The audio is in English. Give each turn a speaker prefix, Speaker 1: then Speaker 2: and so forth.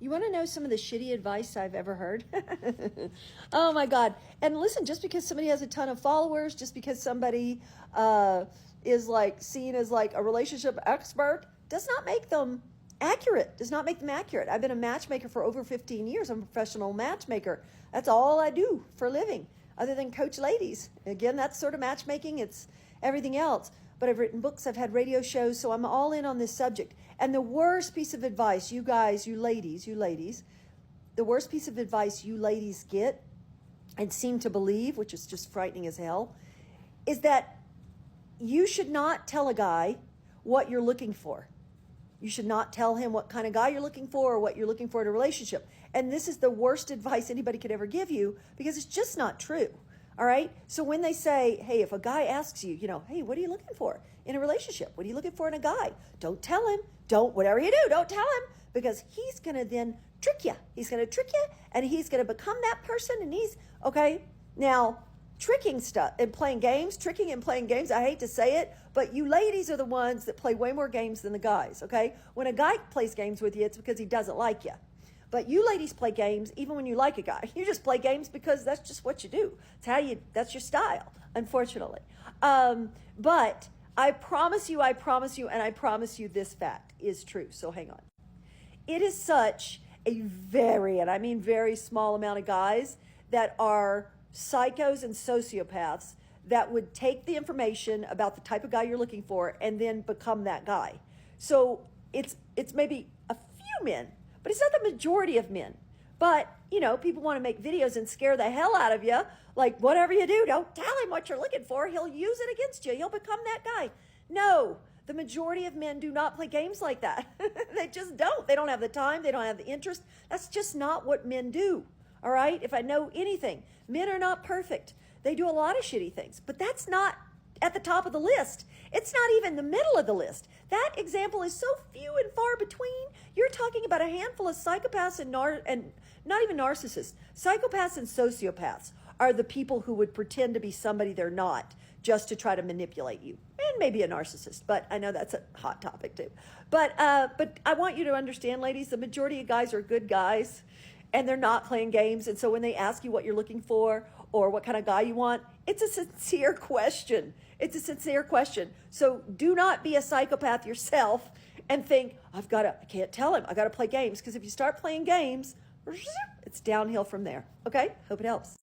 Speaker 1: You want to know some of the shitty advice I've ever heard? Oh my God. And listen, just because somebody has a ton of followers, just because somebody is like seen as like a relationship expert, does not make them accurate, does not make them accurate. I've been a matchmaker for over 15 years. I'm a professional matchmaker. That's all I do for a living, other than coach ladies. Again, that's sort of matchmaking. It's everything else. But I've written books, I've had radio shows, so I'm all in on this subject. And the worst piece of advice, you guys, you ladies, the worst piece of advice you ladies get and seem to believe, which is just frightening as hell, is that you should not tell a guy what you're looking for. You should not tell him what kind of guy you're looking for or what you're looking for in a relationship. And this is the worst advice anybody could ever give you, because it's just not true. All right. So when they say, hey, if a guy asks you, hey, what are you looking for in a relationship? What are you looking for in a guy? Don't tell him. Whatever you do, don't tell him, because he's going to then trick you. He's going to trick you, and he's going to become that person. And okay. Now, tricking and playing games, I hate to say it, but you ladies are the ones that play way more games than the guys. Okay. When a guy plays games with you, it's because he doesn't like you. But you ladies play games even when you like a guy. You just play games because that's just what you do. That's your style, unfortunately. But I promise you, and I promise you this fact is true. So hang on. It is such a very, and I mean very small amount of guys that are psychos and sociopaths that would take the information about the type of guy you're looking for and then become that guy. So it's maybe a few men, but it's not the majority of men. But, people want to make videos and scare the hell out of you. Like, whatever you do, don't tell him what you're looking for. He'll use it against you. He'll become that guy. No, the majority of men do not play games like that. They just don't. They don't have the time. They don't have the interest. That's just not what men do. All right? If I know anything, men are not perfect. They do a lot of shitty things. But that's not at the top of the list. It's not even the middle of the list. That example is so few and far between. You're talking about a handful of psychopaths and not even narcissists. Psychopaths and sociopaths are the people who would pretend to be somebody they're not just to try to manipulate you. And maybe a narcissist, but I know that's a hot topic too. But I want you to understand, ladies, the majority of guys are good guys, and they're not playing games. And so when they ask you what you're looking for or what kind of guy you want, it's a sincere question. It's a sincere question. So do not be a psychopath yourself and think, I can't tell him. I got to play games. Because if you start playing games, it's downhill from there. Okay? Hope it helps.